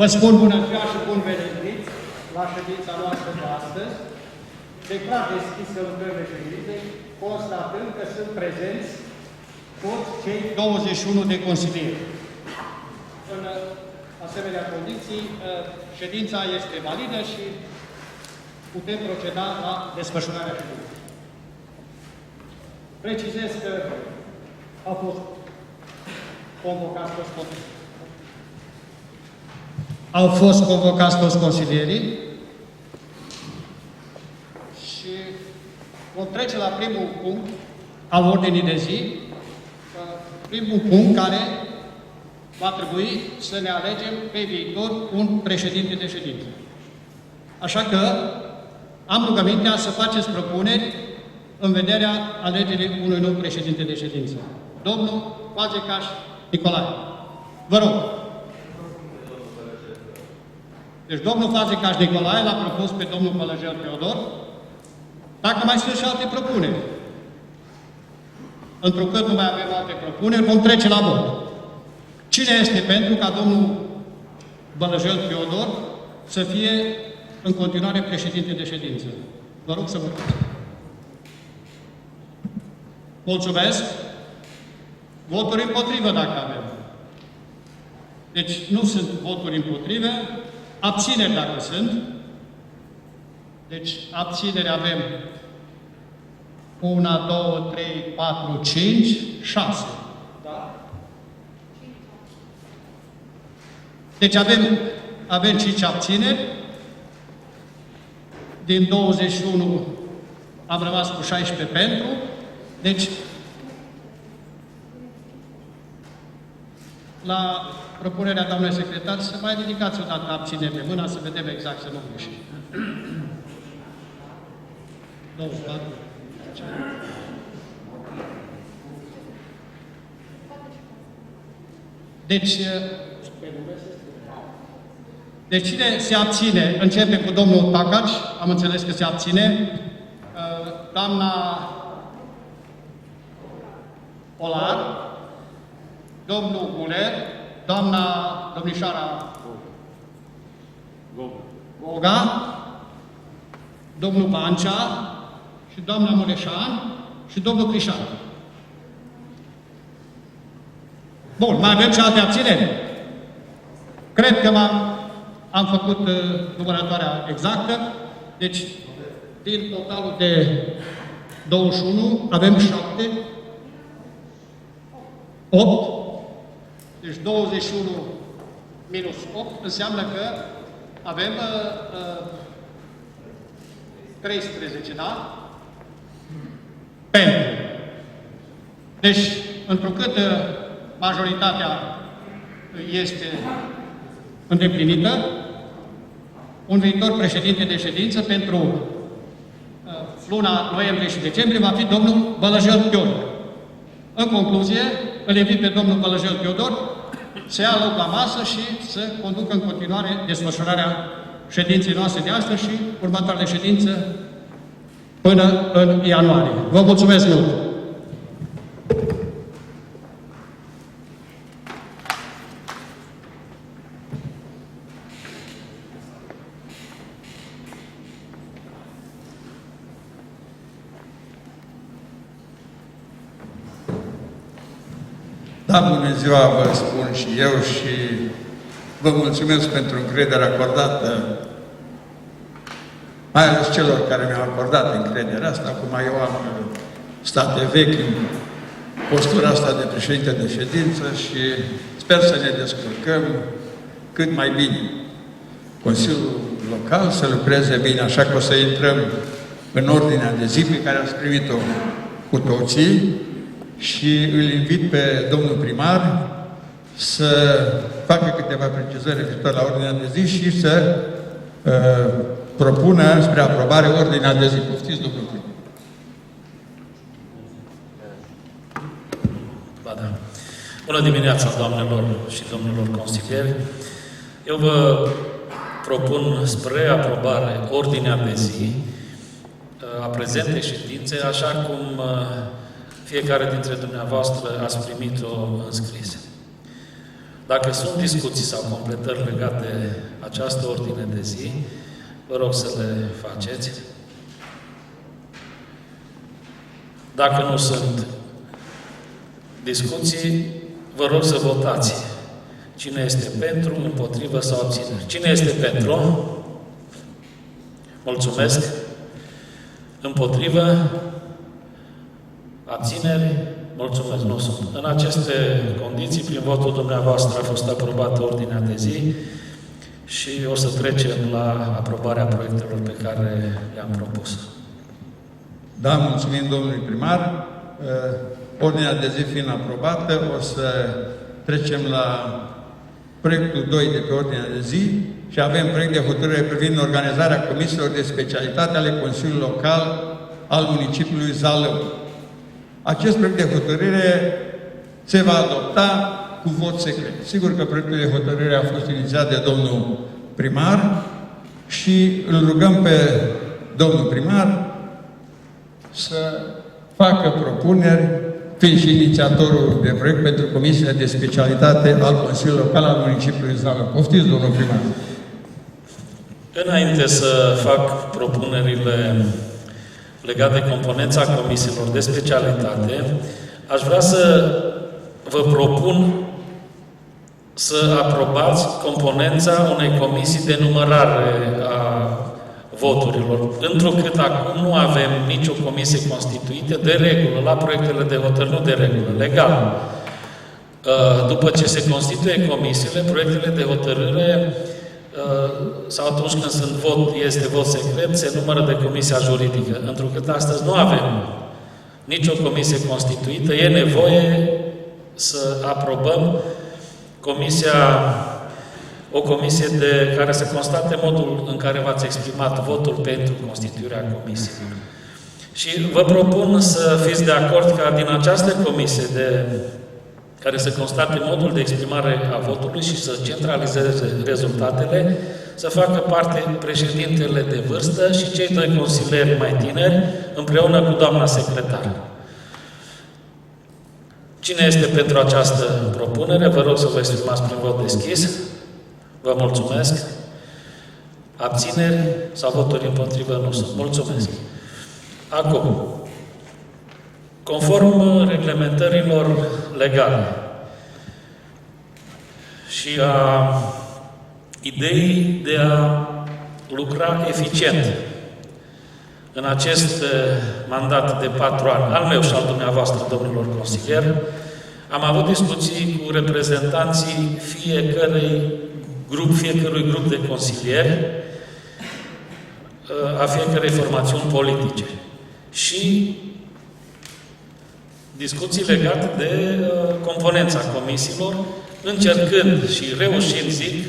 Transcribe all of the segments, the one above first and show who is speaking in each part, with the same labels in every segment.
Speaker 1: Vă spun bună ziua și bun venit la ședința noastră de astăzi. Declar deschisă lucrările ședinței, constatând că sunt prezenți toți cei 21 de consilieri. În asemenea condiții, ședința este validă și putem proceda la desfășurarea ședinței. Precizez că au fost convocați toți consilierii. Au fost convocați toți consilierii și vom trece la primul punct al ordinii de zi, primul punct care va trebui să ne alegem pe viitor un președinte de ședință. Așa că am rugămintea să faceți propuneri în vederea alegerii unui nou președinte de ședință. Domnul Fazekas Nicolae. Vă rog. Deci domnul Fazekas Nicolae l-a propus pe domnul Bălăjel Teodor. Dacă mai sunt și alte propuneri, întrucât nu mai avem alte propuneri, vom trece la vot. Cine este pentru ca domnul Bălăjel Teodor să fie în continuare președinte de ședință? Vă rog să votați. Mulțumesc. Voturi împotrivă dacă avem. Deci nu sunt voturi împotrive, abțineri dacă sunt. Deci abțineri avem 1, 2, 3, 4, 5, 6. Da? Deci avem 5 abțineri. Din 21 am rămas cu 16 pentru. Deci, la propunerea doamnei secretar, să mai ridicați o dată abținerile mâna, să vedem exact, să nu greșim. 24. Deci cine se abține? Începe cu domnul Tacaci, am înțeles că se abține. Doamna Olar, domnul Guler, domnișoara Goga, domnul Bancea și doamna Mureșan și domnul Crișan. Bun, mai avem și alte abțineri? Cred că am făcut numărătoarea exactă. Deci, din totalul de 21, avem 7, 8, deci 21 minus 8 înseamnă că avem 13, da? Pentru. Deci, întrucât majoritatea este îndeplinită, un viitor președinte de ședință pentru luna noiembrie și decembrie va fi domnul Bălăjel Teodor. În concluzie, îl invit pe domnul Bălăjel Teodor să ia loc la masă și să conducă în continuare desfășurarea ședinței noastre de astăzi și următoarele ședință până în ianuarie. Vă mulțumesc mult!
Speaker 2: Da, bună ziua, vă spun și eu și vă mulțumesc pentru încrederea acordată, mai ales celor care mi-au acordat încrederea asta. Acum eu am stat de vechi în postura asta de președinte de ședință și sper să ne descurcăm cât mai bine. Consiliul Local să lucreze bine, așa că o să intrăm în ordinea de zi pe care ați primit-o cu toții. Și îl invit pe domnul primar să facă câteva precizări referitor la ordinea de zi și să propună spre aprobare ordinea de zi. Poftiți, domnul primar.
Speaker 3: Da. Bună dimineața, doamnelor și domnilor consilieri. Eu vă propun spre aprobare ordinea de zi a prezentei ședințe, așa cum fiecare dintre dumneavoastră ați primit-o înscrisă. Dacă sunt discuții sau completări legate de această ordine de zi, vă rog să le faceți. Dacă nu sunt discuții, vă rog să votați. Cine este pentru, împotrivă sau abține? Cine este pentru? Mulțumesc. Împotrivă? Abțineri? Mulțumesc, nu sunt. În aceste condiții, prin votul dumneavoastră a fost aprobată ordinea de zi și o să trecem la aprobarea proiectelor pe care le-am propus.
Speaker 2: Da, mulțumim domnului primar. Ordinea de zi fiind aprobată, o să trecem la proiectul 2 de pe ordinea de zi și avem proiect de hotărâre privind organizarea comisiilor de specialitate ale Consiliului Local al municipiului Zalău. Acest proiect de hotărâre se va adopta cu vot secret. Sigur că proiectul de hotărâre a fost inițiat de domnul primar și îl rugăm pe domnul primar să facă propuneri, fiind și inițiatorul de proiect pentru comisiile de specialitate al Consiliului Local al municipiului Zalău. Poftiți, domnul primar.
Speaker 3: Înainte să fac propunerile legate de componența comisiilor de specialitate, aș vrea să vă propun să aprobați componența unei comisii de numărare a voturilor. Întrucât acum nu avem nicio comisie constituită, de regulă, la proiectele de hotărâri, nu de regulă, legal. După ce se constituie comisiile, proiectele de hotărâre sau atunci când este vot secret, se numără de comisia juridică. Întrucât astăzi nu avem nicio comisie constituită, e nevoie să aprobăm o comisie care să constate modul în care v-ați exprimat votul pentru constituirea comisiei. Și vă propun să fiți de acord ca din această comisie care să constate modul de exprimare a votului și să centralizeze rezultatele, să facă parte președintele de vârstă și cei doi consilieri mai tineri, împreună cu doamna secretar. Cine este pentru această propunere? Vă rog să vă exprimați prin vot deschis. Vă mulțumesc. Abțineri sau voturi împotrivă nu sunt. Mulțumesc. Acum, conform reglementărilor legale și a ideii de a lucra eficient în acest mandat de 4 ani, al meu și al dumneavoastră, domnilor consilieri, am avut discuții cu reprezentanții fiecărui grup de consilieri, a fiecărei formațiuni politice. Și discuții legate de componența comisiilor, încercând și reușind, zic,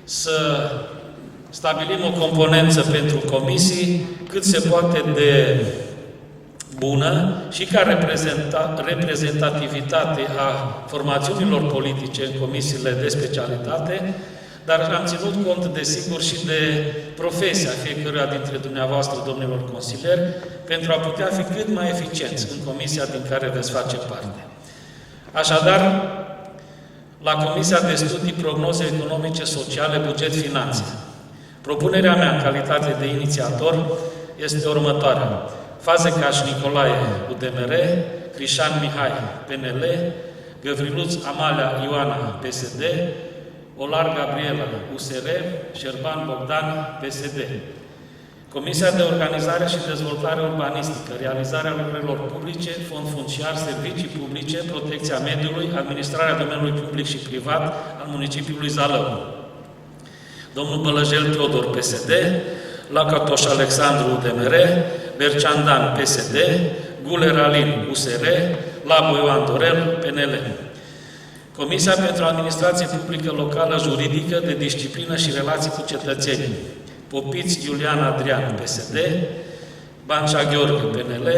Speaker 3: să stabilim o componență pentru comisii cât se poate de bună și ca reprezentativitate a formațiunilor politice în comisiile de specialitate, dar am ținut cont, desigur, și de profesia fiecăruia dintre dumneavoastră, domnilor consilieri, pentru a putea fi cât mai eficienți în comisia din care veți face parte. Așadar, la Comisia de Studii, Prognoze Economice, Sociale, Buget, Finanțe, propunerea mea în calitate de inițiator este următoarea. Fazecaș Nicolae, UDMR, Crișan Mihai, PNL, Găvriluț Amalia Ioana, PSD, Olar Gabriela, USR, Șerban Bogdan, PSD. Comisia de Organizare și Dezvoltare Urbanistică, Realizarea lucrărilor publice, Fond funciar, Servicii publice, Protecția mediului, Administrarea domeniului public și privat al municipiului Zalău. Domnul Bălăjel Teodor, PSD, Lacatoș Alexandru, UDMR, Bercean Dan, PSD, Guler Alin, USR, Labu Ioan Dorel, PNL. Comisia pentru Administrație Publică Locală Juridică de Disciplină și Relații cu Cetățenii. Popiți Iulian Adrian, PSD, Bancea Gheorghe, PNL,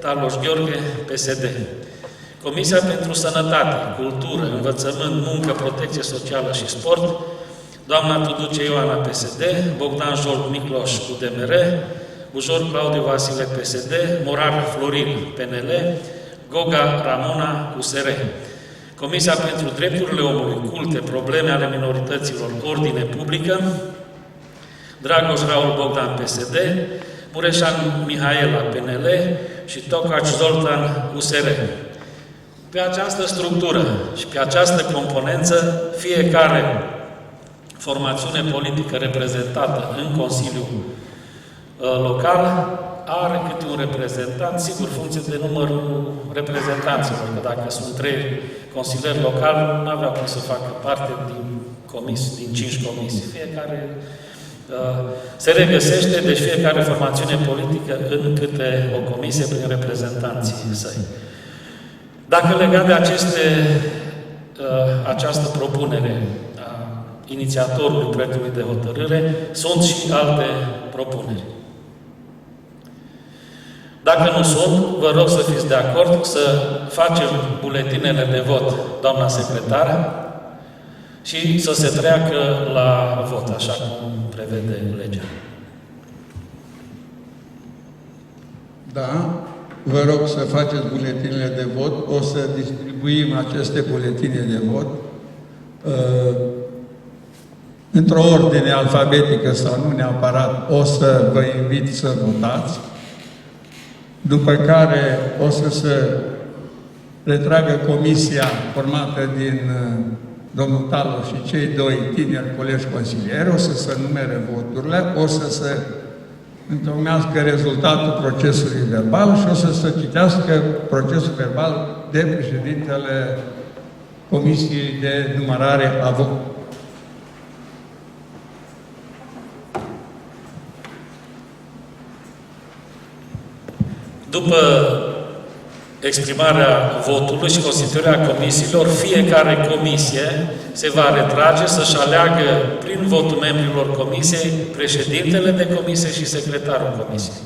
Speaker 3: Taloș Gheorghe, PSD. Comisia pentru Sănătate, Cultură, Învățământ, Muncă, Protecție Socială și Sport, doamna Tuduce Ioana, PSD, Bogdan Jol Micloș, UDMR, Bujor Claudiu Vasile, PSD, Morar Florin, PNL, Goga Ramona, USR. Comisia pentru Drepturile Omului, Culte, Probleme ale Minorităților, Ordine Publică, Dragoș Raul Bogdan, PSD, Mureșan Mihaela, PNL și Tocaci Zoltan, USR. Pe această structură și pe această componență, fiecare formațiune politică reprezentată în Consiliul Local are câte un reprezentant, sigur, funcție de numărul reprezentanților, că dacă sunt 3 consilieri locali, nu aveau cum să facă parte din 5 comisii. Fiecare se regăsește, deci fiecare formațiune politică în câte o comisie prin reprezentanții săi. Dacă legat de această propunere a inițiatorului proiectului de hotărâre, sunt și alte propuneri. Dacă nu sunt, vă rog să fiți de acord să facem buletinele de vot, doamna secretară, și să se treacă la vot, așa cum prevede legea.
Speaker 2: Da, vă rog să faceți buletinele de vot. O să distribuim aceste buletine de vot într-o ordine alfabetică sau nu neapărat. O să vă invit să votați, după care o să se retragă comisia formată din domnul Talu și cei 2 tineri colegi consilieri, o să se numere voturile, o să se întocmească rezultatul procesului verbal și o să se citească procesul verbal de președintele Comisiei de Numărare a Votului.
Speaker 3: După exprimarea votului și constituirea comisiilor, fiecare comisie se va retrage să-și aleagă prin votul membrilor comisiei președintele de comisie și secretarul comisiei.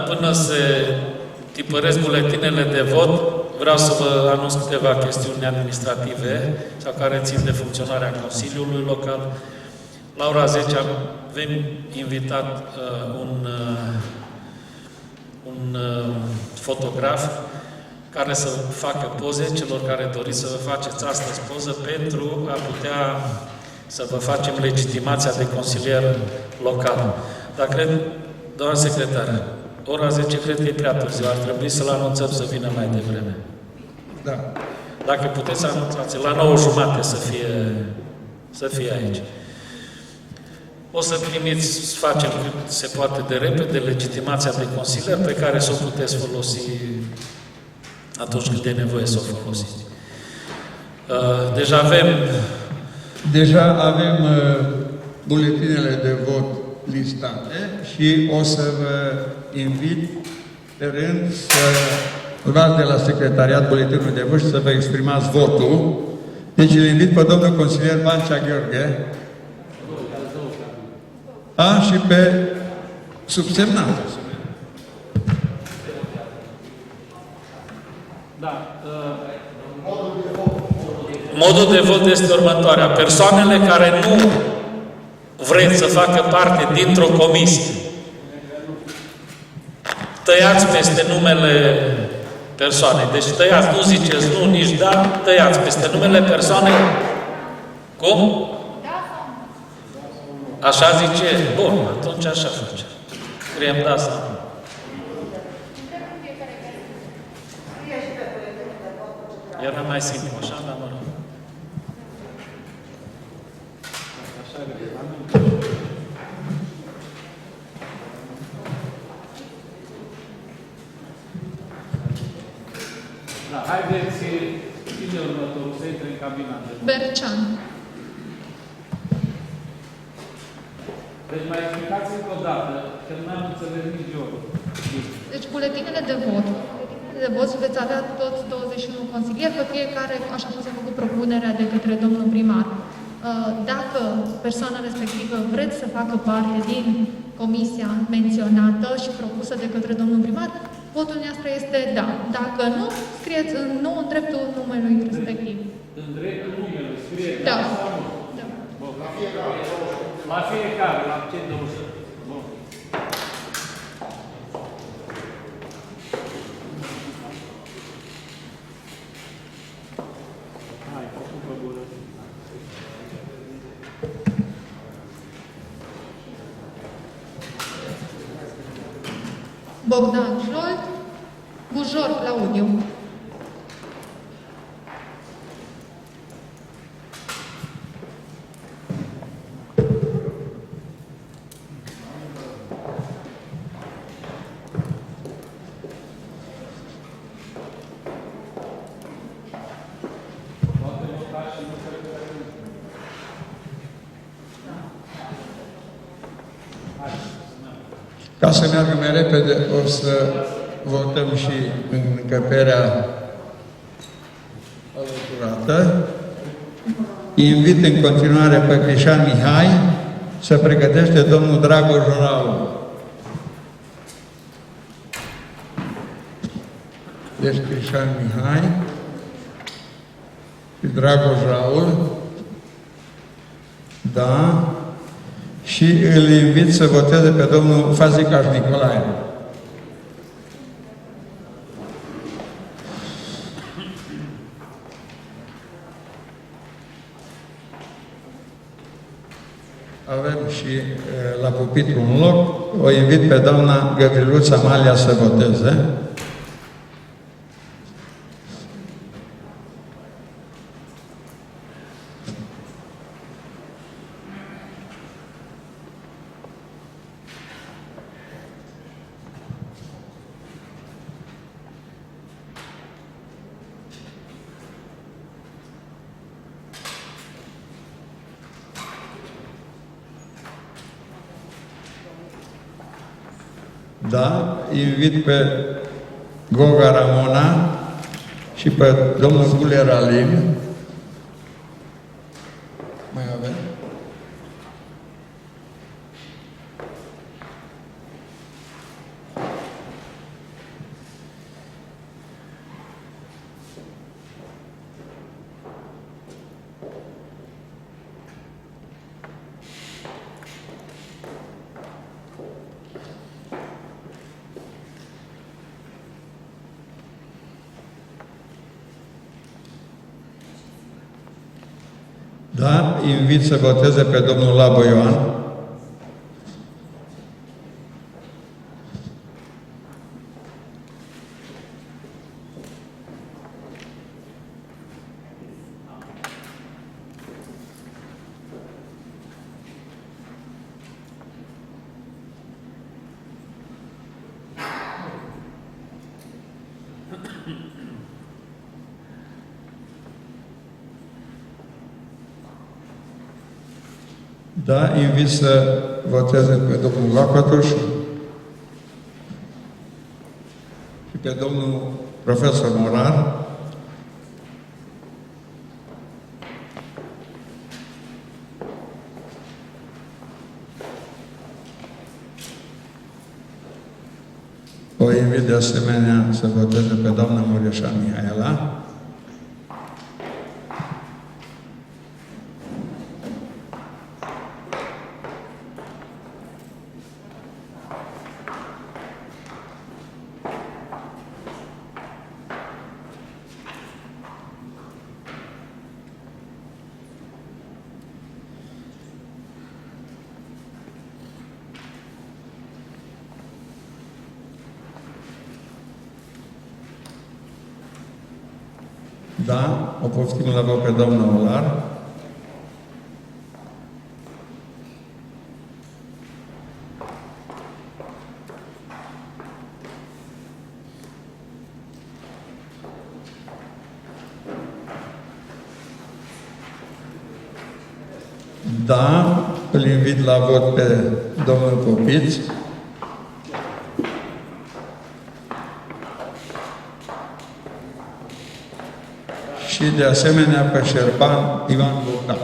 Speaker 3: Până se tipăresc buletinele de vot, vreau să vă anunț câteva chestiuni administrative sau care țin de funcționarea Consiliului Local. La ora 10 avem invitat un fotograf care să facă poze celor care doriți să vă faceți astăzi poză pentru a putea să vă facem legitimația de consilier local. Dar cred, doamna secretară, ora 10 cred că e prea târziu, ar trebui să-l anunțăm să vină mai devreme.
Speaker 2: Da.
Speaker 3: Dacă puteți să anunțați, la 9:30 să fie aici. O să primiți, să facem cât se poate de repede, legitimația de consilier pe care să o puteți folosi atunci când e nevoie să o folosiți. Deja avem
Speaker 2: buletinele de vot listate și o să vă invit pe rând să luați de la secretariat buletinul de vot și să vă exprimați votul. Deci îl invit pe domnul consilier Bancea Gheorghe și pe subsemnat.
Speaker 3: Modul de vot este următoarea. Persoanele care nu vreți să facă parte dintr-o comisie, tăiați peste numele persoanei. Deci tăiați, nu ziceți nu, nici da, tăiați peste numele persoanei. Cum? Așa zice? Bun, atunci așa face. Scriem da sau nu. Era mai simplu, așa, dar mă rog.
Speaker 4: Da, haideți
Speaker 3: Cine e următorul? Să intre în cabina.
Speaker 4: Bercean.
Speaker 3: Deci mai explicați încă o dată, că nu am înțeles nici eu.
Speaker 4: Deci buletinele de vot. Buletinele de vot veți avea toți 21 consilieri, pe fiecare, așa cum s-a făcut propunerea de către domnul primar. Dacă persoana respectivă vreți să facă parte din comisia menționată și propusă de către domnul primar, votul nostru este da. Dacă nu, scrieți nu în dreptul numelui respectiv.
Speaker 3: În dreptul numelui, scrie
Speaker 4: Da.
Speaker 3: sau nu?
Speaker 4: Da.
Speaker 3: Bun. La fiecare, la cei 20. Bun. Hai, făcut pe bună.
Speaker 4: Bogdan Jolt, Bujor Claudiu.
Speaker 2: Ca să meargă mai repede, o să votăm și încăperea alăturată. Invit în continuare pe Crișan Mihai să pregătește domnul Dragoș Raul. Deci Crișan Mihai și Dragoș Raul. Da. Și îl invit să voteze pe domnul Fazicaș Nicolae. Avem și la pupitru un loc. O invit pe doamna Găviluța Amalia să voteze. Da, invit pe Goga Ramona și pe domnul Guler Alin. Mai avem? Da, invit să voteze pe domnul Labo Ioan. Da, invit să voteze pe domnul Lacătuș și pe domnul profesor Morar. O invit de asemenea să voteze pe doamna Mureșan Mihaela. Da, o poftim la vot pe doamna Olar. Da, îl invit la vot pe domnul Popiț. Și de asemenea pe Șerban Ivan Bogdan.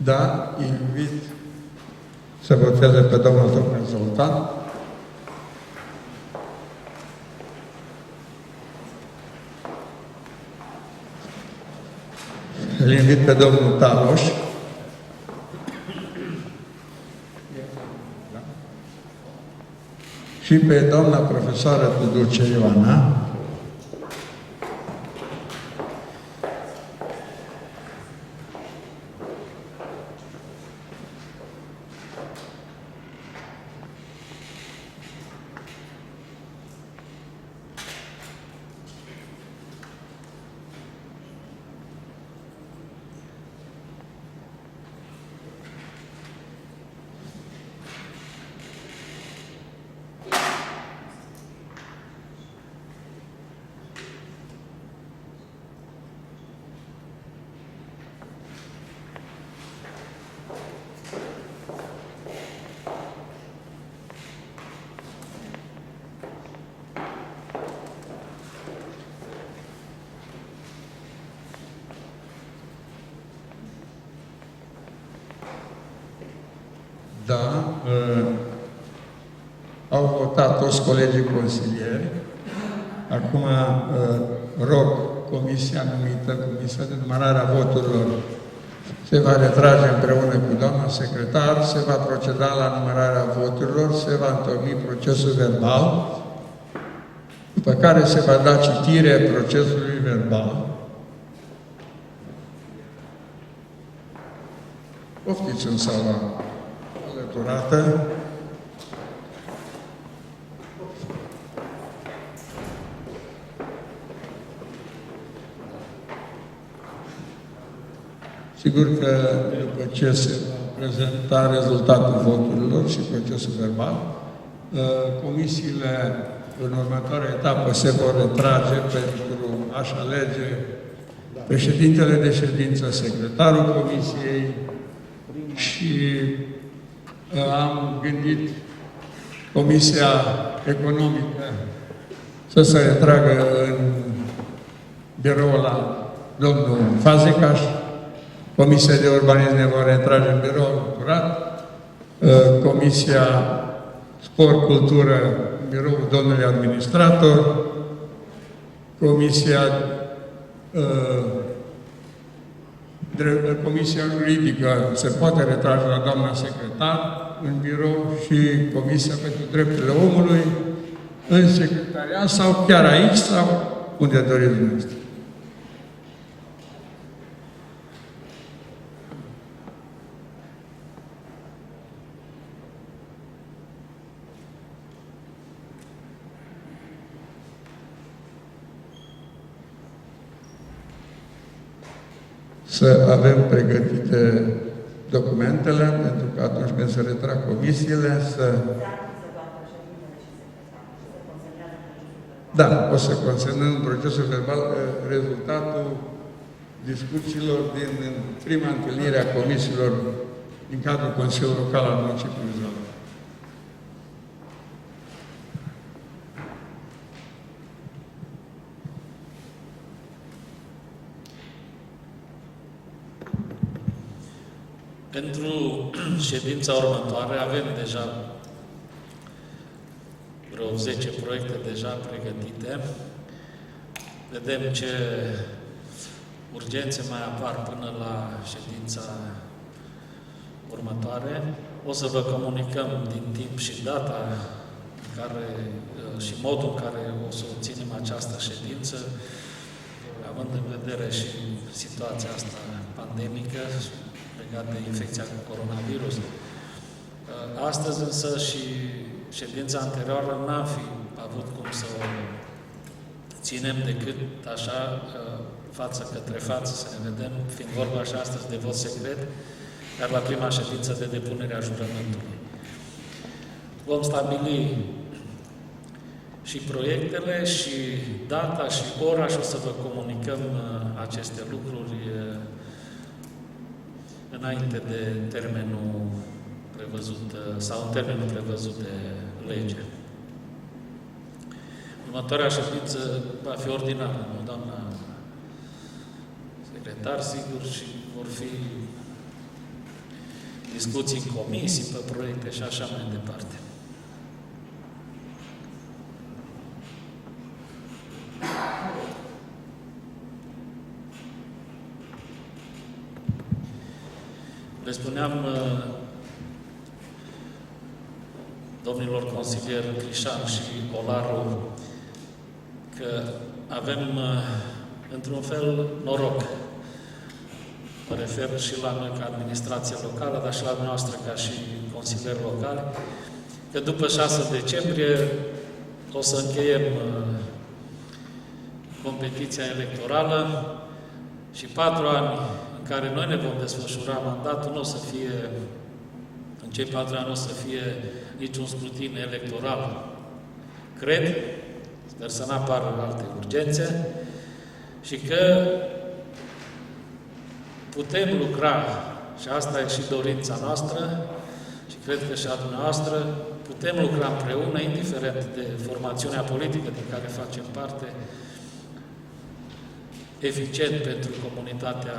Speaker 2: Da, invit să voteze pe domnul Tocmai Zoltan. Îl invit pe domnul Taloș. Și pe doamna profesoară Tudurce Ioana. Da, au votat toți colegii consilieri. Acum rog Comisia numită, Comisia de numărare a voturilor, se va retrage împreună cu doamna secretar, se va proceda la numărarea voturilor, se va întocmi procesul verbal, după care se va da citire procesului verbal. Poftiți în sala alăturată. Sigur că după ce se va prezenta rezultatul voturilor și procesul verbal, comisiile în următoarea etapă se vor retrage pentru a-și alege președintele de ședință, secretarul comisiei și am gândit Comisia Economică să se retragă în biroul la domnul Fazekas, Comisia de Urbanism ne va retrage în biroul curat, Comisia Sport, Cultură, în biroul domnului administrator, Comisia Juridică se poate retrage la doamna secretar în birou și Comisia pentru Drepturile Omului în secretariat sau chiar aici sau unde doriți dumneavoastră. Să avem pregătite documentele, pentru că atunci când se retrag comisiile, să... Da, o să consemnăm în procesul verbal rezultatul discuțiilor din prima întâlnire a comisiilor din cadrul Consiliului Local al Municipiului Zalău.
Speaker 3: Pentru ședința următoare avem deja vreo 10 proiecte deja pregătite. Vedem ce urgențe mai apar până la ședința următoare. O să vă comunicăm din timp și data și modul în care o să obținem această ședință, având în vedere și situația asta pandemică legată de infecția cu coronavirus. Astăzi însă și ședința anterioară n-am fi avut cum să o ținem decât așa, față către față, să ne vedem, fiind vorba și astăzi de vot secret, dar la prima ședință de depunere a jurământului. Vom stabili și proiectele, și data, și ora, și o să vă comunicăm aceste lucruri înainte de termenul prevăzut, sau în termenul prevăzut de lege. Următoarea ședință va fi ordinară, nu, doamna secretar, sigur, și vor fi discuții în comisii, pe proiecte și așa mai departe. Le spuneam domnilor consilieri Crișan și Olaru că avem într-un fel noroc. Mă refer și la noi ca administrație locală, dar și la noastră ca și consilieri locali, că după 6 decembrie o să încheiem competiția electorală și 4 ani în care noi ne vom desfășura mandatul, nu o să fie, în cei 4 ani nu o să fie niciun scrutin electoral. Cred, sper să n-apară alte urgențe, și că putem lucra, și asta e și dorința noastră, și cred că și a dumneavoastră, putem lucra împreună, indiferent de formațiunea politică din care facem parte, eficient pentru comunitatea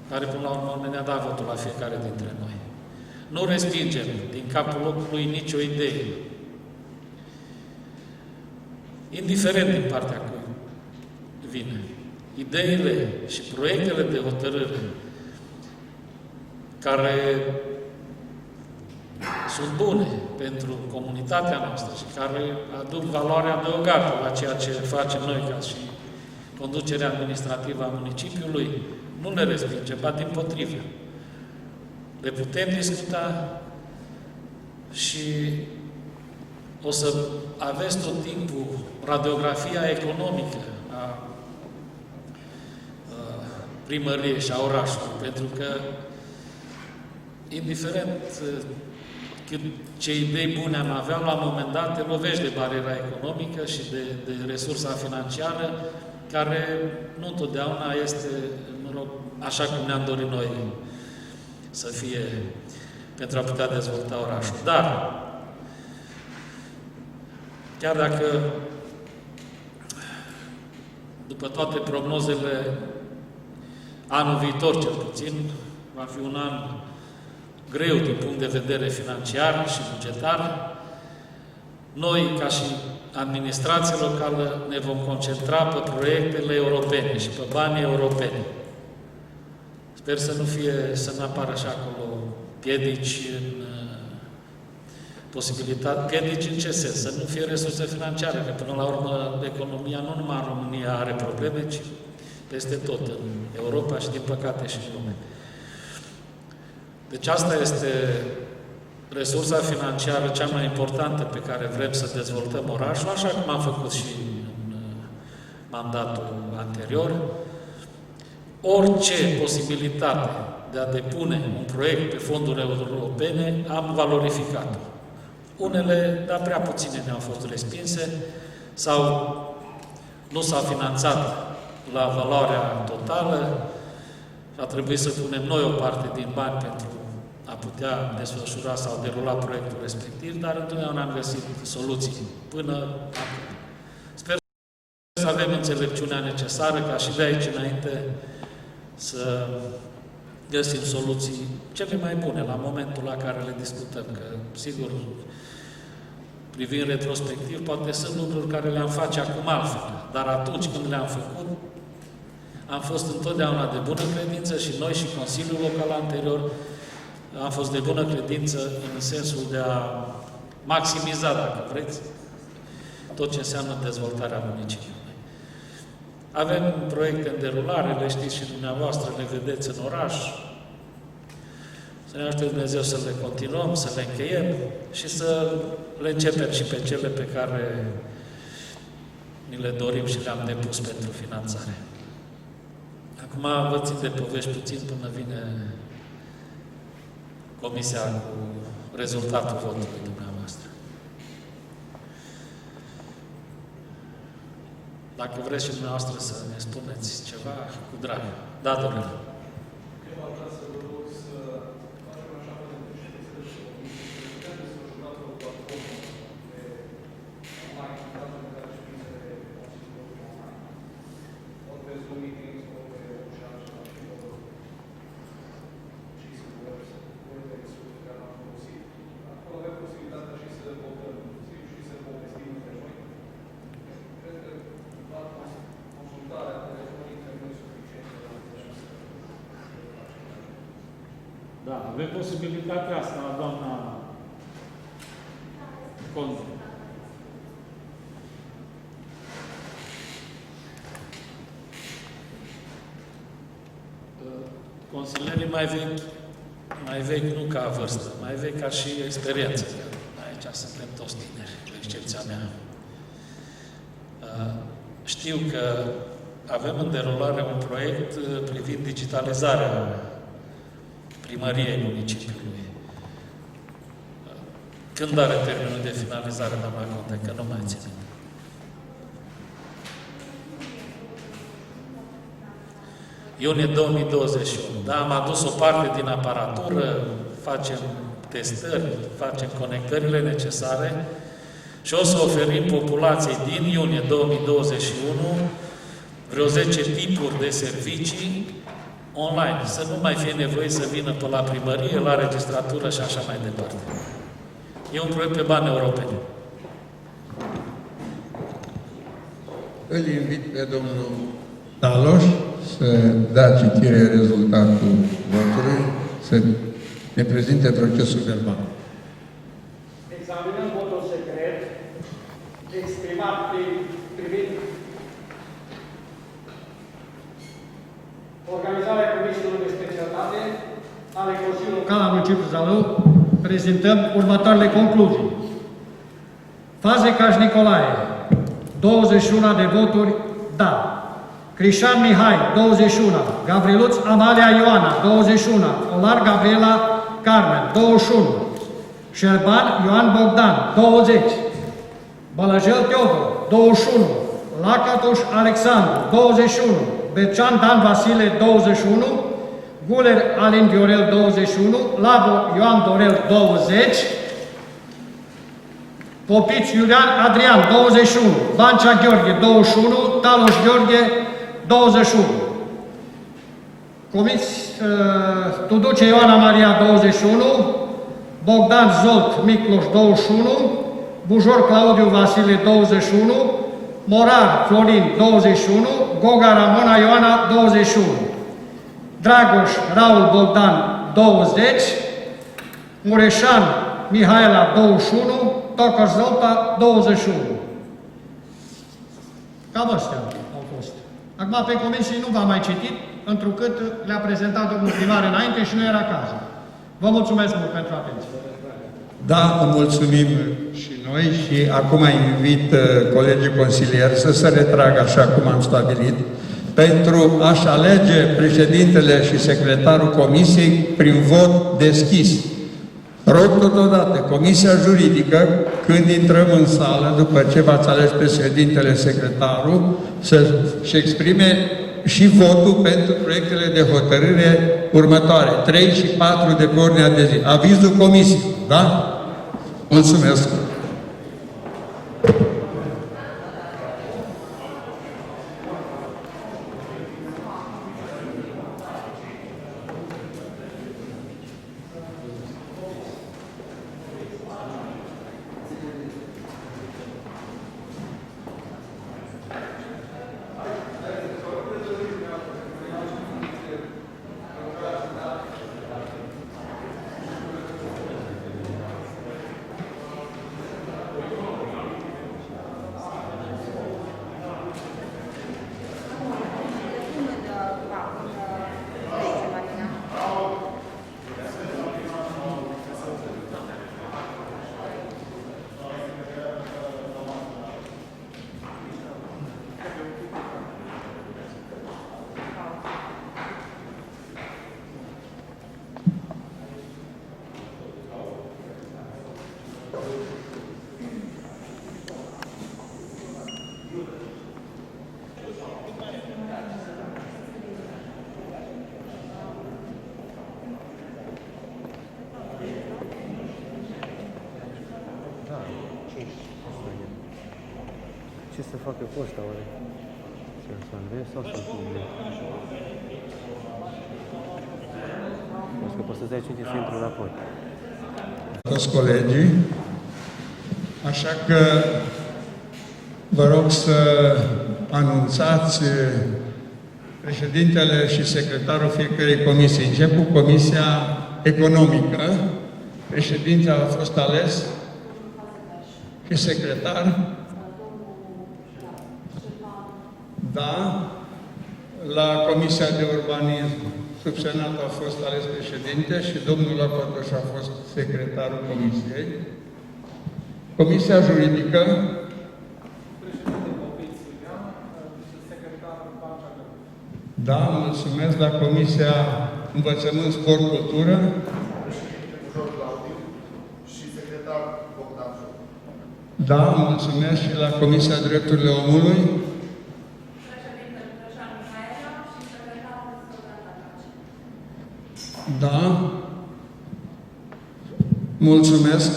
Speaker 3: care, până la urmă, ne-a dat votul la fiecare dintre noi. Nu respingem din capul locului nicio idee, indiferent din partea cui vine. Ideile și proiectele de hotărâre care sunt bune pentru comunitatea noastră și care aduc valoare adăugată la ceea ce facem noi ca și conducerea administrativă a municipiului, nu le respingem, ba dimpotrivă. Le putem discuta și o să aveți tot timpul radiografia economică a primăriei și a orașului, pentru că, indiferent ce idei bune am avea, la un moment dat te lovești de bariera economică și de resursa financiară, care nu întotdeauna este, mă rog, așa cum ne-am dorit noi să fie pentru a putea dezvolta orașul. Dar, chiar dacă după toate prognozele, anul viitor cel puțin va fi un an greu din punct de vedere financiar și bugetar, noi, ca și administrație locală, ne vom concentra pe proiectele europene și pe banii europeni. Sper să nu apară așa acolo piedici piedici în ce sens? Să nu fie resurse financiare, că până la urmă economia nu numai în România are probleme, ci peste tot în Europa și din păcate și în lume. Deci asta este resursa financiară cea mai importantă pe care vrem să dezvoltăm orașul, așa cum am făcut și în mandatul anterior. Orice posibilitate de a depune un proiect pe fonduri europene, am valorificat-o. Unele, dar prea puține ne-au fost respinse sau nu s-au finanțat la valoarea totală și a trebuit să punem noi o parte din bani pentru a putea desfășura sau derula proiectul respectiv, dar întotdeauna am găsit soluții până acum. Sper să avem înțelepciunea necesară ca și de aici înainte să găsim soluții cele mai bune la momentul la care le discutăm, că, sigur, privind retrospectiv, poate sunt lucruri care le-am face acum altfel. Dar atunci când le-am făcut, am fost întotdeauna de bună credință și noi și Consiliul Local anterior am fost de bună credință în sensul de a maximiza, dacă vreți, tot ce înseamnă dezvoltarea municipiului. Avem proiecte în derulare, le știți și dumneavoastră, le vedeți în oraș. Să ne ajute Dumnezeu să le continuăm, să le încheiem și să le începem și pe cele pe care ni le dorim și le-am depus pentru finanțare. Acum vă țin de povești puțin până vine comisia cu rezultatul votului dumneavoastră. Dacă vreți și dumneavoastră să ne spuneți ceva, cu drag. Da, domnule. Da, avem posibilitatea asta, doamna Conte. Consilierii mai vechi nu ca vârstă, mai vechi ca și experiență. Aici suntem toți tineri, cu excepția mea. Știu că avem în derulare un proiect privind digitalizarea primăriei municipiului. Când are termenul de finalizare, doamna Conte, că nu mai țin. Iunie 2021. Da, am adus o parte din aparatură, facem testări, facem conectările necesare și o să oferim populației din iunie 2021 vreo 10 tipuri de servicii online, să nu mai fie nevoie să vină pe la primărie, la registratură și așa mai departe. E un proiect pe bani europeni.
Speaker 2: Îl invit pe domnul Taloș să dea citire rezultatul votului, să ne prezinte procesul verbal.
Speaker 5: Examinăm votul secret exprimat privind organizarea comisiilor de specialitate ale Consiliului
Speaker 1: Local al municipiului Zalău, prezentăm următoarele concluzii. Fazecaș Nicolae, 21 de voturi, da. Crișan Mihai, 21. Gavriluț Amalia Ioana, 21. Olar Gabriela Carmen, 21. Șerban Ioan Bogdan, 20. Bălăjel Teodor, 21. Lacatoș Alexandru, 21. Bercean Dan Vasile, 21. Guler Alin Viorel, 21. Labo Ioan Dorel, 20. Popici Iulian Adrian, 21. Bancea Gheorghe, 21. Taloș Gheorghe, 21. Tuduce Ioana Maria, 21. Bogdan Zolt Micloș, 21. Bujor Claudiu Vasile, 21. Morar Florin, 21. Goga Ramona Ioana, 21. Dragoș Raul Bogdan, 20. Mureșan Mihaela, 21. Tocăr Zolta, 21. Cam astea au fost. Acum pe comisii nu v-am mai citit, întrucât le-a prezentat domnul primar înainte și nu era cazul. Vă mulțumesc mult pentru atenție.
Speaker 2: Da, mulțumim și noi și acum invit colegii consilieri să se retragă așa cum am stabilit pentru a-și alege președintele și secretarul comisiei prin vot deschis. Rog totodată Comisia Juridică, când intrăm în sală, după ce v-ați ales președintele, secretarul, să-și exprime și votul pentru proiectele de hotărâre următoare, 3 și 4 de pe ordinea de zi. Avizul Comisiei, da? Mulțumesc!
Speaker 6: ce să facă cu ăsta, oare? Să înveți sau să publice? Că poți să-ți dai cine să intru în raport.
Speaker 2: Toți colegii, așa că vă rog să anunțați președintele și secretarul fiecărei comisii. Încep cu Comisia Economică. Președintele a fost ales și secretar. Da. La Comisia de Urbanism, subsemnatul a fost ales președinte și domnul Lapăduș a fost secretarul comisiei. Comisia Juridică. Da, mulțumesc. La Comisia Învățământ, Sport, Cultură. Da, mulțumesc. Și la Comisia Drepturile Omului. Da. Mulțumesc.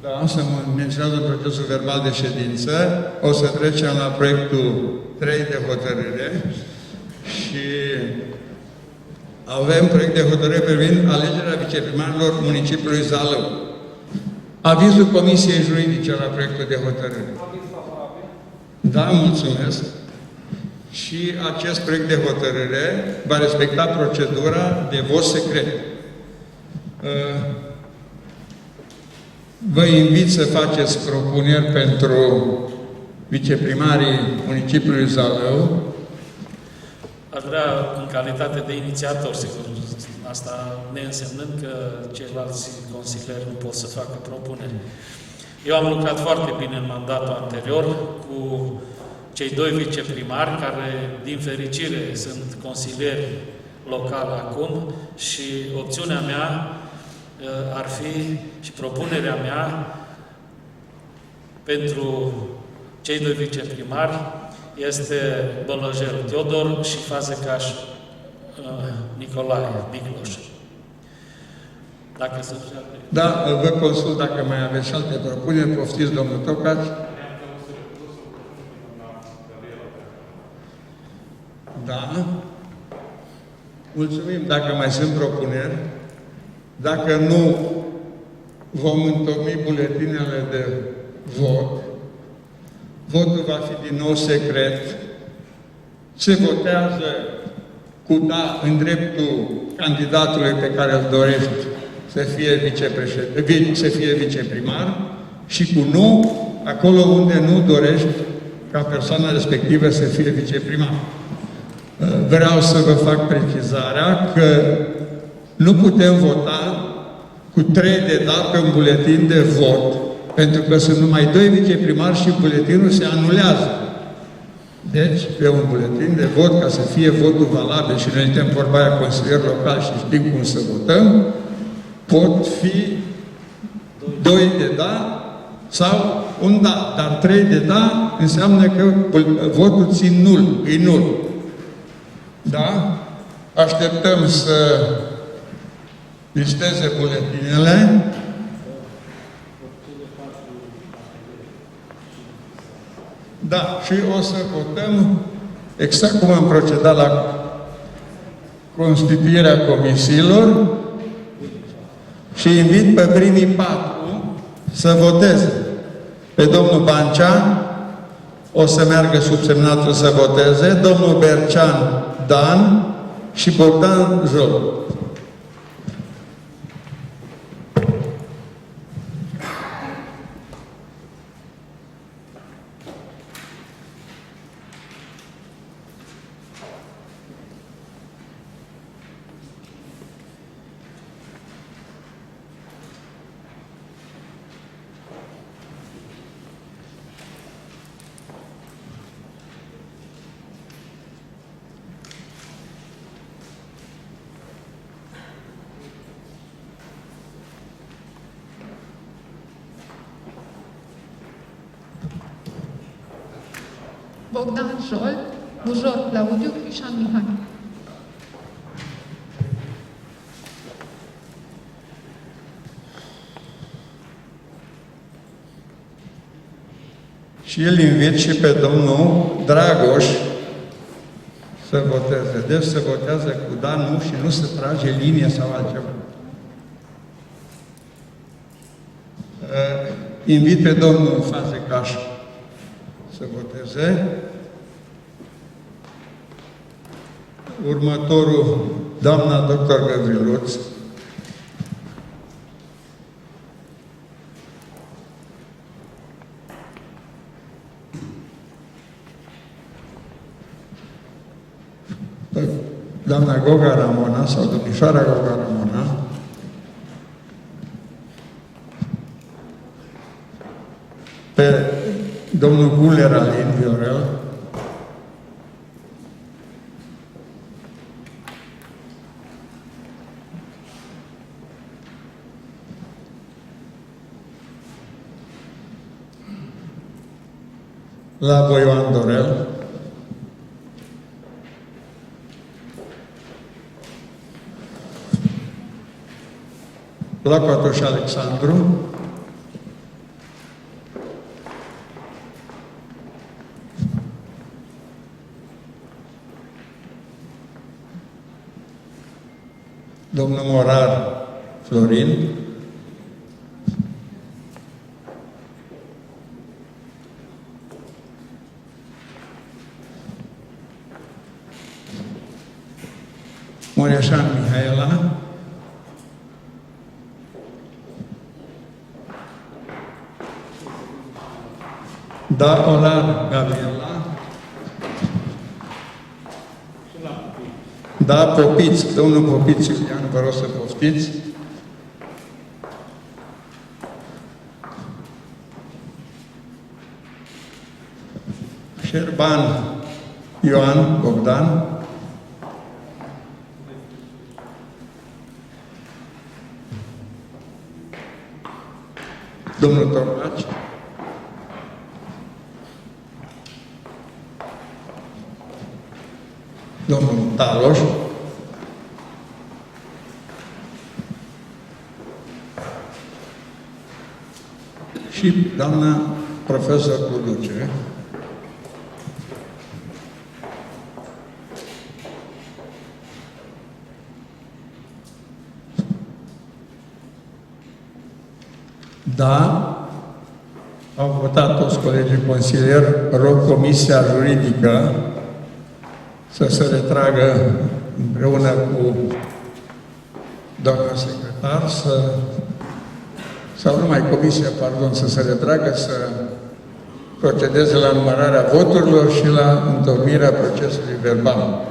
Speaker 2: Da, se menționează în procesul verbal de ședință. O să trecem la proiectul 3 de hotărâre și avem proiect de hotărâre privind alegerea viceprimarilor municipiului Zalău. Avizul Comisiei Juridice la proiectul de hotărâre. Da, mulțumesc. Și acest proiect de hotărâre va respecta procedura de vot secret. Vă invit să faceți propuneri pentru viceprimarii municipiului Zalău.
Speaker 3: Aș vrea, în calitate de inițiator, sigur, asta neînsemnând că ceilalți consilieri nu pot să facă propuneri. Eu am lucrat foarte bine în mandatul anterior cu cei 2 viceprimari, care, din fericire, sunt consilieri locali acum și opțiunea mea ar fi și propunerea mea pentru cei 2 viceprimari este Bălăjel Teodor și Fazecaș Nicolae Bicloș. Dacă se
Speaker 2: Da, vă consult dacă mai aveți alte propuneri. Poftiți, domnul Tocaș. Da. Mulțumim dacă mai sunt propuneri. Dacă nu, vom întocmi buletinele de vot. Votul va fi din nou secret. Se votează cu da în dreptul candidatului pe care îl dorești să fie viceprimar și cu nu acolo unde nu dorești ca persoana respectivă să fie viceprimar. Vreau să vă fac precizarea că nu putem vota cu 3 de da pe un buletin de vot, pentru că sunt numai 2 viceprimari și buletinul se anulează. Deci, pe un buletin de vot, ca să fie votul valabil și noi suntem vorba aia consilieri locali și știm cum să votăm, pot fi 2 de da sau un da. Dar 3 de da înseamnă că votul țin nul, e nul. Da? Așteptăm să listeze buletinele. Da, și o să votăm exact cum am procedat la constituirea comisiilor și invit pe primii 4 să voteze. Pe domnul Bancea o să meargă subsemnatul să voteze, domnul Bercean Dan și Bogdan Jol.
Speaker 4: Bogdan Jol, Bujor Claudiu, Crișan Mihai.
Speaker 2: Și îl invit și pe domnul Dragoș să voteze. Deci se votează cu da, nu și nu se trage linie sau altceva. Invit pe domnul Fazekas să voteze. Următorul, doamna doctor Gavriluț. Doamna Goga Ramona sau domnișoara Goga Ramona. Pe domnul Guler Alin Viorel. La Voioan Dorel. La Coatoș Alexandru. Domnul Morar Florin. Mureșan Mihaela. Da Olar Gabriela. Da Popiț, domnul Popiț Iulian, vă rog să poftiți. Șerban Ioan Bogdan. Domnul Tornaci. Domnul Taloș. Și doamna profesor Cluduce. Da, au votat toți colegii consilieri, rog Comisia Juridică să se retragă împreună cu doamna secretar, sau numai Comisia, pardon, să se retragă, să procedeze la numărarea voturilor și la întocmirea procesului verbal.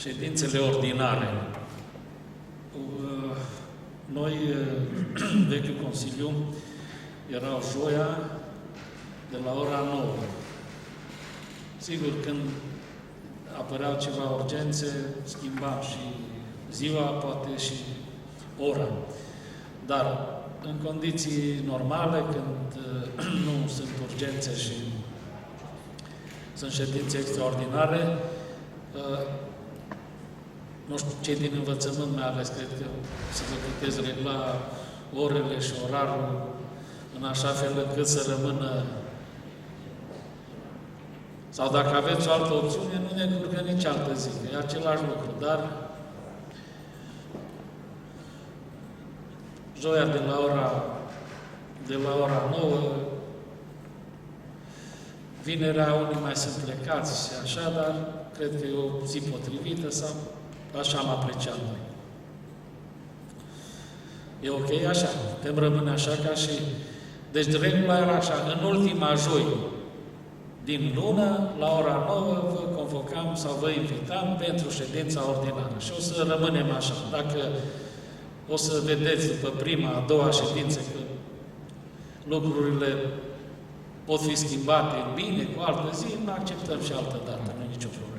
Speaker 3: ședințele ordinare. Noi, vechiul Consiliu, erau joia de la ora 9. Sigur, când apăreau ceva urgențe, schimbam și ziua, poate și ora. Dar în condiții normale, când nu sunt urgențe și sunt ședințe extraordinare, nu știu, cei din învățământ mai ales, cred că să vă puteți regla orele și orarul în așa fel încât să rămână. Sau dacă aveți o altă opțiune, nu ne curgă nici altă zi, că e același lucru, dar joia de la ora 9, vinerea unii mai sunt plecați și așa, dar cred că e o zi potrivită sau așa am apreciat noi. E ok așa, putem rămâne așa ca și... Deci regula era așa, în ultima joi din lună, la ora 9, vă convocam sau vă invitam pentru ședința ordinară. Și o să rămânem așa. Dacă o să vedeți după prima, a doua ședință că lucrurile pot fi schimbate bine, cu altă zi, acceptăm și altă dată, nu e nicio problemă.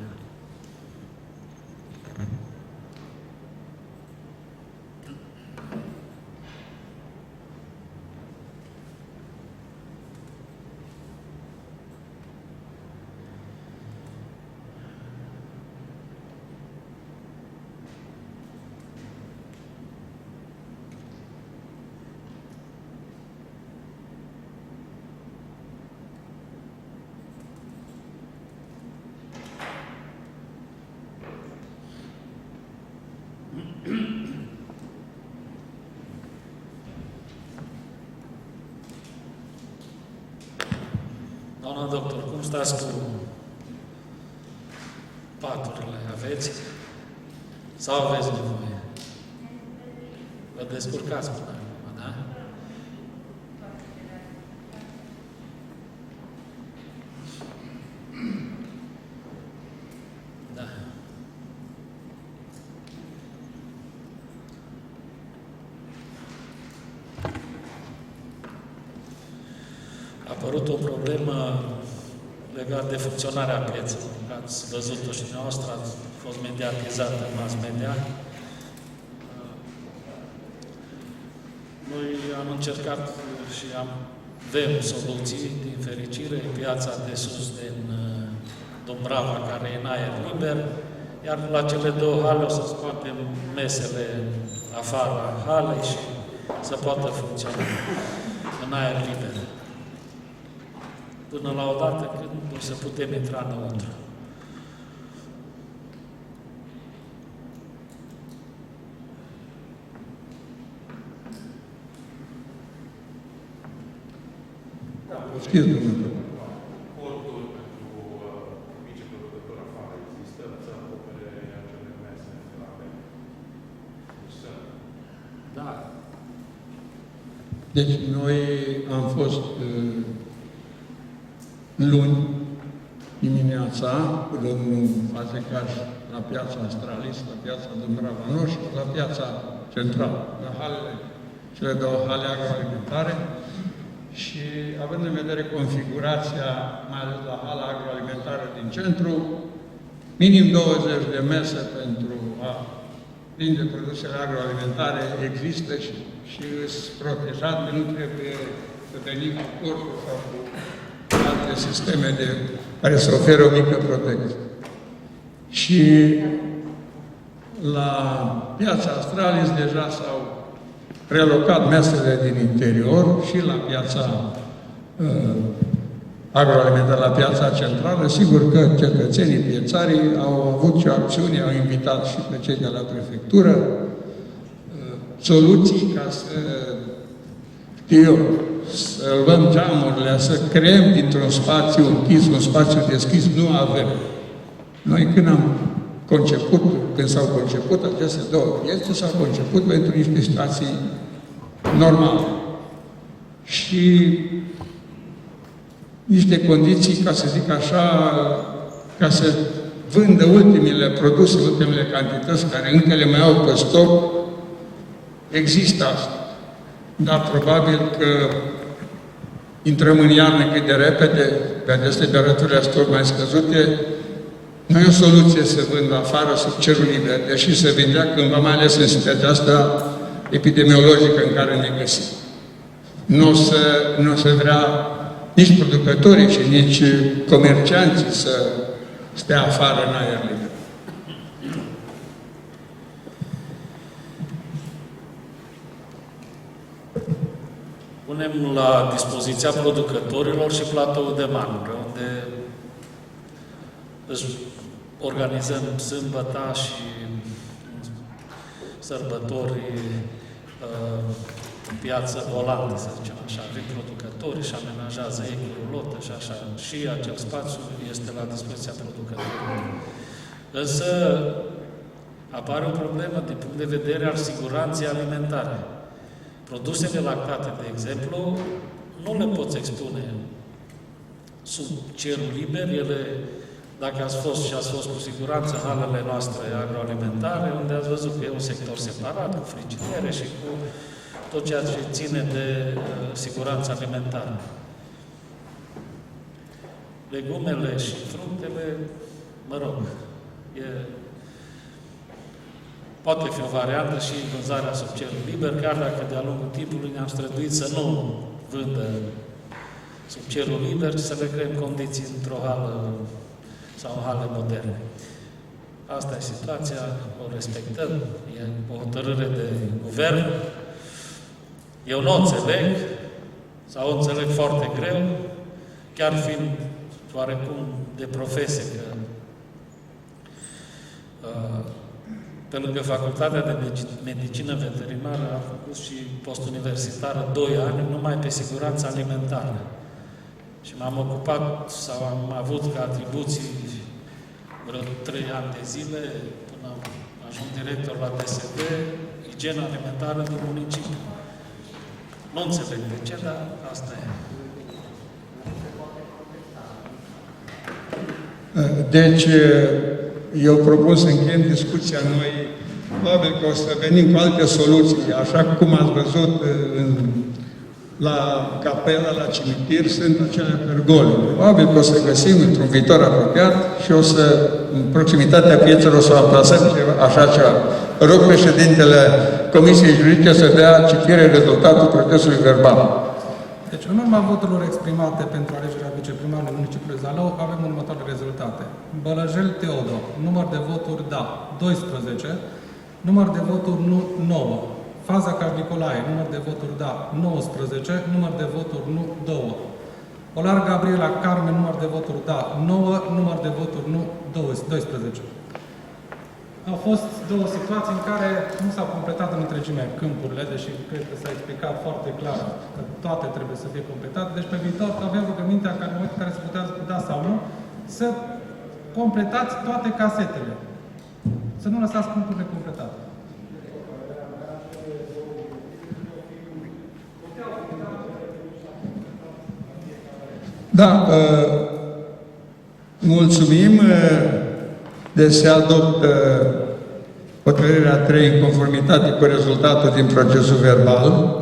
Speaker 3: Doamna doctor, cum stați cu paturile? Aveți? Sau aveți nevoie? Vă descurcați până acum, da? Da. A apărut o problemă legată de funcționarea pieței. Ați văzut-o și dumneavoastră, ați fost mediatizată în mass media. Noi am încercat și avem soluții, din fericire, piața de sus din Dumbrava, care e în aer liber, iar la cele două hale o să scoatem mesele afară halei și să poată funcționa în aer liber. Până la o dată când o să putem intra înăuntru.
Speaker 2: Schis, domnule.
Speaker 7: Cordul pentru viceproducător afară există să acopere acele mese la
Speaker 3: Da.
Speaker 2: Deci noi am fost luni dimineața cu domnul Fazecaș la piața Astralis, la piața Dumbrava Nord și la piața Centrală, la halele, cele două hale agroalimentare. Și având în vedere configurația, mai ales la hala agroalimentară din centru, minim 20 de mese pentru a vinde produsele agroalimentare există și sunt protejate, nu trebuie să venim cu corpul sau cu alte sisteme care să ofere o mică protecție. Și la piața Astralis deja s-au relocat mesele din interior și la piața agroalimentară, la piața centrală. Sigur că cetățenii piețarii au avut și acțiuni, au invitat și pe cei de la prefectură soluții ca să, știu eu, să luăm geamurile, să creăm dintr-un spațiu închis, un spațiu deschis, nu avem. Noi când s-au conceput aceste două piețe, s-au conceput pentru niște situații normale. Și niște condiții, ca să zic așa, ca să vândă ultimele produse, ultimele cantități care încă le mai au pe stoc, există asta. Dar probabil că intrăm în iarnă cât de repede, pe aceste temperaturi a stoc mai scăzute, nu e o soluție să vândă afară sub cerul liber, deși se vindea cândva, mai ales în situația asta epidemiologică în care ne găsim. Nu o să vrea nici producătorii și nici comercianții să stea afară în aer liber.
Speaker 3: Punem la dispoziția producătorilor și platoul de marmură, unde își organizăm sâmbăta și sărbători piață volantă, să zicem așa. Vin producătorii și amenajează ei cu rulotă și așa. Și acel spațiu este la dispoziția producătorilor. Însă apare o problemă din punct de vedere al siguranței alimentare. Produsele lactate, de exemplu, nu le poți expune sub cerul liber. Ele, dacă ați fost și ați fost cu siguranță în halele noastre agroalimentare, unde ați văzut că e un sector separat, cu frigidere și cu tot ceea ce ține de siguranță alimentară. Legumele și fructele, mă rog, poate fi o variantă și vânzarea sub cerul liber, chiar dacă de-a lungul timpului ne-am străduit să nu vândă sub cerul liber, ci să le creăm condiții într-o hală sau în hale moderne. Asta e situația, o respectăm, e o hotărâre de guvern. Eu nu o înțeleg, sau o înțeleg foarte greu, chiar fiind oarecum de profesie, că pe lângă Facultatea de Medicină Veterinară am făcut și postuniversitară 2 ani numai pe siguranță alimentară. Și m-am ocupat sau am avut ca atribuții vreo 3 ani de zile, până am ajuns director la DSV, igiena alimentară din municipiu. Nu înțeleg de ce, dar asta e.
Speaker 2: Deci, eu propun să încheiem discuția noi. Probabil că o să venim cu alte soluții. Așa cum ați văzut la capela, la cimitir, sunt acele pergole. Probabil că o să găsim într-un viitor apropiat și o să, în proximitatea piețelor, o să amplasăm așa ceva. Rog președintele Comisiei Juridice să dea citire rezultatul procesului verbal.
Speaker 5: Deci, în urma voturilor exprimate pentru alegerea viceprimarului municipiului Zalău, avem următoarele rezultate. Bălăjel Teodor, număr de voturi da, 12, număr de voturi nu, 9. Faza Nicolae, număr de voturi da, 19, număr de voturi nu, 2. Olar Gabriela Carmen, număr de voturi da, 9, număr de voturi nu, 12. Au fost 2 situații în care nu s-au completat în întregime câmpurile, deși cred că s-a explicat foarte clar că toate trebuie să fie completate. Deci pe viitor avem rugămintea ca în momentul în care se putea da sau nu, să completați toate casetele. Să nu lăsați câmpurile completate.
Speaker 2: Da, mulțumim. Deci se adoptă hotărârea 3 în conformitate cu rezultatul din procesul verbal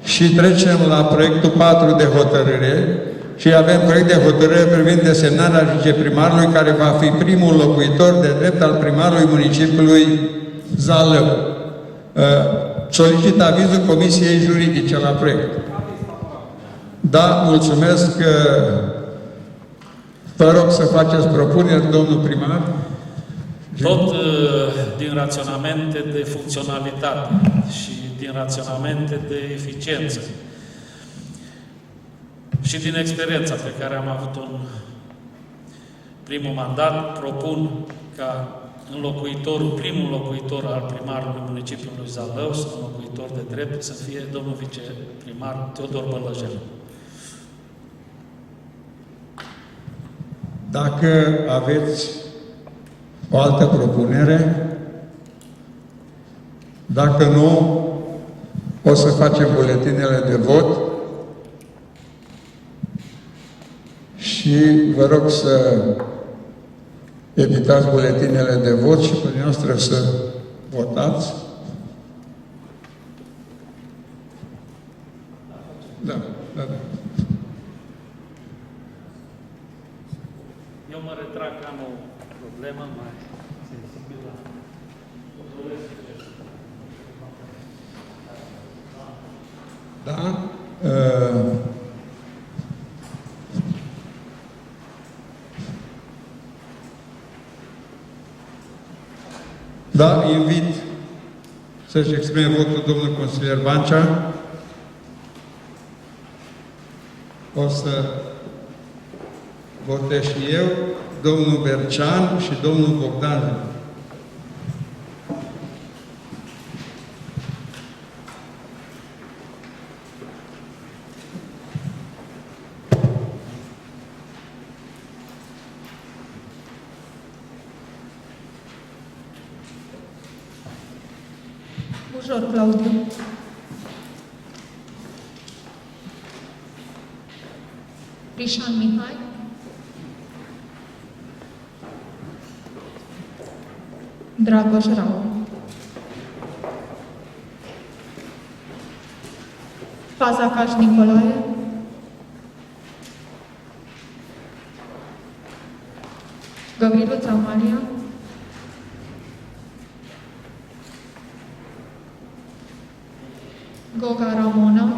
Speaker 2: și trecem la proiectul 4 de hotărâre și avem proiect de hotărâre privind desemnarea viceprimarului care va fi primul locuitor de drept al primarului municipiului Zalău. Solicit avizul Comisiei Juridice la proiect. Da, mulțumesc. Vă rog să faceți propuneri, domnul primar.
Speaker 3: Tot din raționamente de funcționalitate și din raționamente de eficiență și din experiența pe care am avut-o în primul mandat, propun ca primul locuitor al primarului municipiului Zalău, sau locuitor de drept, să fie domnul viceprimar Teodor Bălăjel.
Speaker 2: Dacă aveți o altă propunere, dacă nu, o să facem buletinele de vot și vă rog să editați buletinele de vot și pe dumneavoastră să votați. Da.
Speaker 3: Eu mă retrag că am o problemă mai sensibilă.
Speaker 2: Da? Da, invit să-și exprime votul domnul consilier Bancea. O să votez și eu, domnul Bercean și domnul Bogdan.
Speaker 4: Bujor Claudiu. Crișan Mihai. Dragoș Rau. Fazakas Nicolae. Gavriluța Maria. Goga Ramona.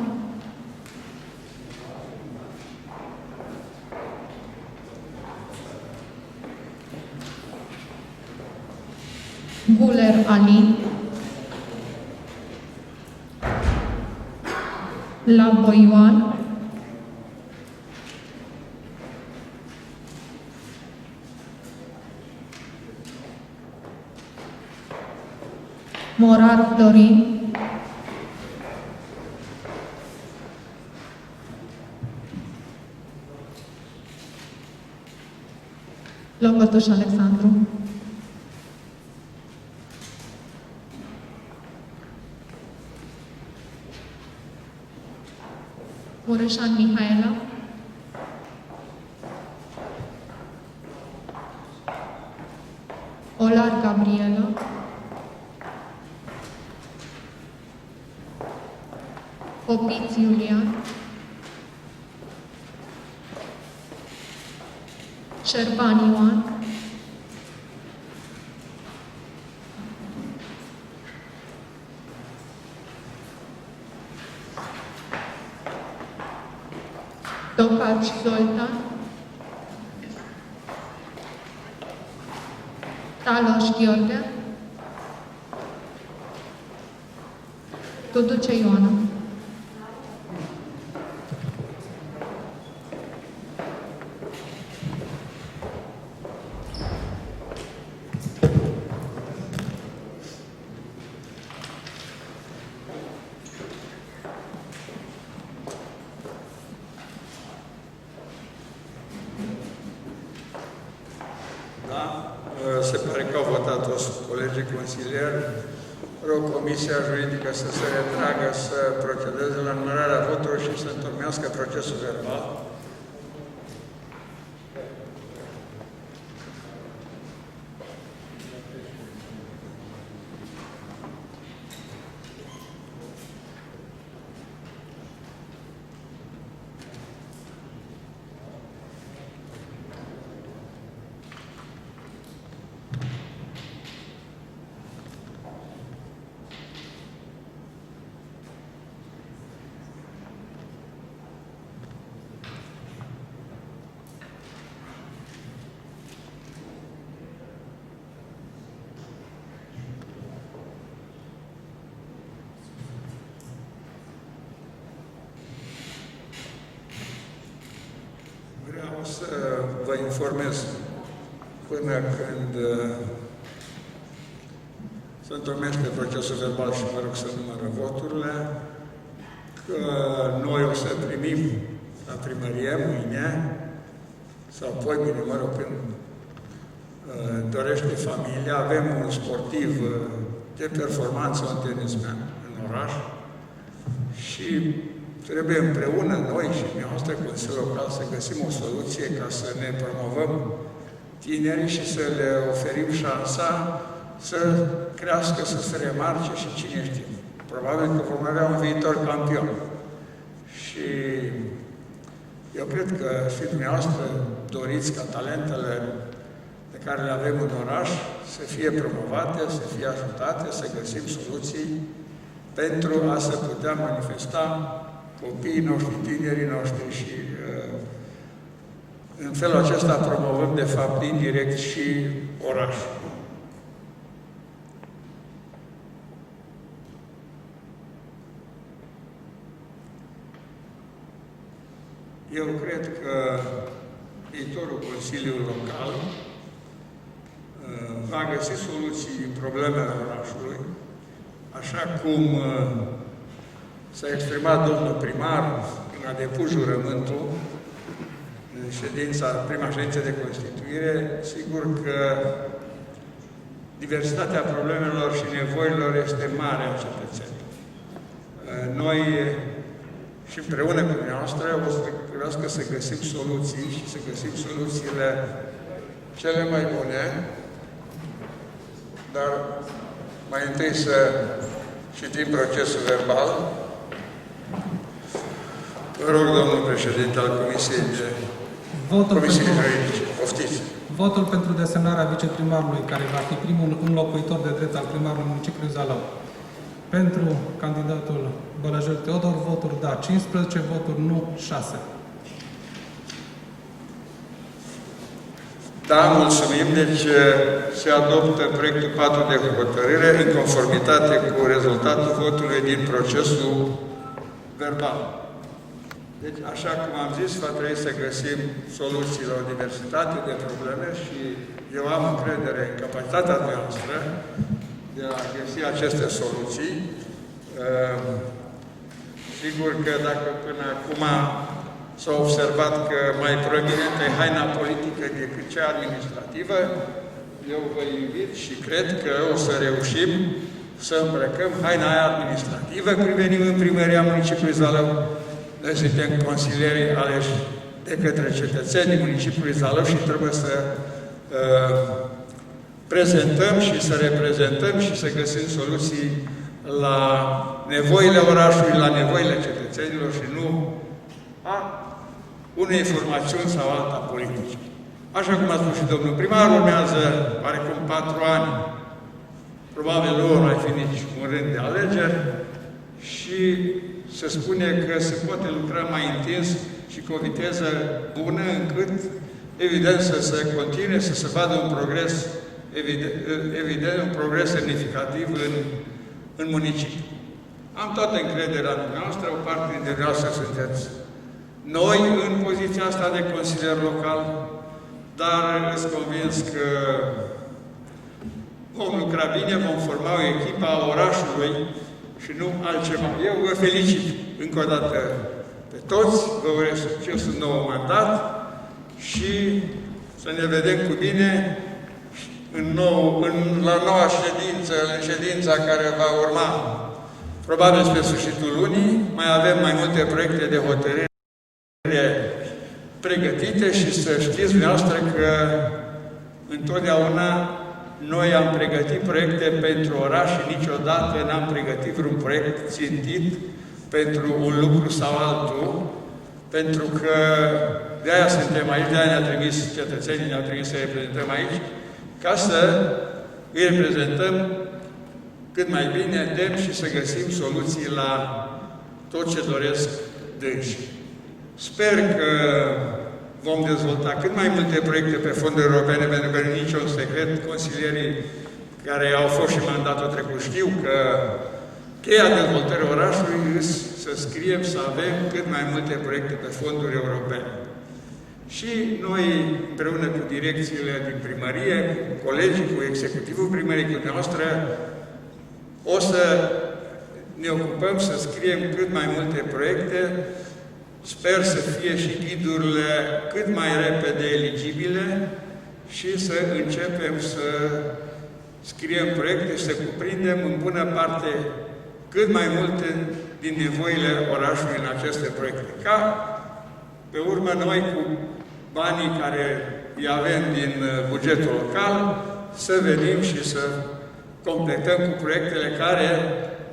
Speaker 4: Guler Ali. Labo Ioan. Morar Florin. Locătuș Alexandru. Mureșan Mihaela. Olar Gabriela. Popiț Iulian. Șerban Ioan. Tocaci Zoltan. Taloș Gheorghe. Tuduce Ioana.
Speaker 2: Se pare că au votat toți colegii consilieri. Rog Comisia Juridică să se retragă, să procedeze la numărarea voturilor și să întocmească procesul verbal. Vreau să vă informez până când se întocmește procesul verbal și vă rog să numără voturile, că noi o să primim la primărie mâine sau poimine, mă rog, când dorește familia, avem un sportiv de performanță, un tenisman în oraș și trebuie împreună noi și dumneavoastră, Consiliul Local, să găsim o soluție ca să ne promovăm tinerii și să le oferim șansa să crească, să se remarce și cine știe. Probabil că vom avea un viitor campion. Și eu cred că și dumneavoastră doriți ca talentele pe care le avem în oraș să fie promovate, să fie ajutate, să găsim soluții pentru a se putea manifesta copiii noștri, tinerii noștri și în felul acesta promovăm, de fapt, indirect și orașul. Eu cred că viitorul Consiliu Local va găsi soluții în problemele orașului, așa cum s-a exprimat domnul primar când a depus jurământul în prima ședință de constituire. Sigur că diversitatea problemelor și nevoilor este mare a cetățenilor. Noi și împreună cu dumneavoastră o să trebuiască să găsim soluții și să găsim soluțiile cele mai bune, dar mai întâi să citim procesul verbal. Vă rog, domnul președinte al Comisiei Juridice, poftiți.
Speaker 5: Votul pentru desemnarea viceprimarului, care va fi primul înlocuitor de drept al primarului municipiului Zalău. Pentru candidatul Bălăjel Teodor, voturi da 15, voturi nu 6.
Speaker 2: Da, mulțumim. Deci se adoptă proiectul 4 de hotărâre în conformitate cu rezultatul votului din procesul verbal. Deci, așa cum am zis, va trebui să găsim soluții la o diversitate de probleme și eu am încredere în capacitatea noastră de a găsi aceste soluții. Sigur că dacă până acum s-a observat că mai proeminentă e haina politică decât cea administrativă, eu vă invit și cred că o să reușim să îmbrăcăm haina aia administrativă când venim în primăria municipiului Zalău. Noi suntem consilieri aleși de către cetățenii municipiului Zalău și trebuie să prezentăm și să reprezentăm și să găsim soluții la nevoile orașului, la nevoile cetățenilor și nu a unei formațiuni sau alta politice. Așa cum a spus și domnul primar, urmează oarecum 4 ani, probabil nu vor mai fi nici un rând de alegeri și se spune că se poate lucra mai intens și cu o viteză bună încât, evident, să se continue, să se vadă un progres, evident, un progres semnificativ în municipiu. Am toată încrederea în dumneavoastră, o parte dintre dumneavoastră sunteți noi în poziția asta de consilier local, dar îți convins că vom lucra bine, vom forma o echipă a orașului și nu altceva. Eu vă felicit încă o dată pe toți, vă urez succes în nou mandat și să ne vedem cu bine la noua ședință, în ședința care va urma, probabil spre sfârșitul lunii. Mai avem mai multe proiecte de hotărâre pregătite și să știți dumneavoastră că întotdeauna noi am pregătit proiecte pentru oraș și niciodată n-am pregătit vreun proiect țintit pentru un lucru sau altul, pentru că de-aia suntem aici, de-aia ne-a trimis cetățenii, ne-au trimis să reprezentăm aici, ca să îi reprezentăm cât mai bine, demn și să găsim soluții la tot ce doresc dânsii. Sper că vom dezvolta cât mai multe proiecte pe fonduri europene, pentru că niciun secret, consilierii care au fost și mandatul trecut știu că cheia dezvoltării orașului este să scriem, să avem cât mai multe proiecte pe fonduri europene. Și noi, împreună cu direcțiile din primărie, cu colegii, cu executivul primăriei, cu dumneavoastră, o să ne ocupăm să scriem cât mai multe proiecte. Sper să fie și ghidurile cât mai repede eligibile și să începem să scriem proiecte și să cuprindem în bună parte cât mai multe din nevoile orașului în aceste proiecte. Ca pe urmă noi cu banii care îi avem din bugetul local, să venim și să completăm cu proiectele care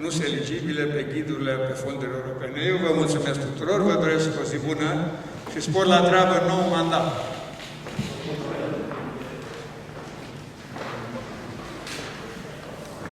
Speaker 2: nu sunt eligibile pe ghidurile pe fonduri europene. Eu vă mulțumesc tuturor, vă doresc o zi bună și spor la treabă în nou mandat.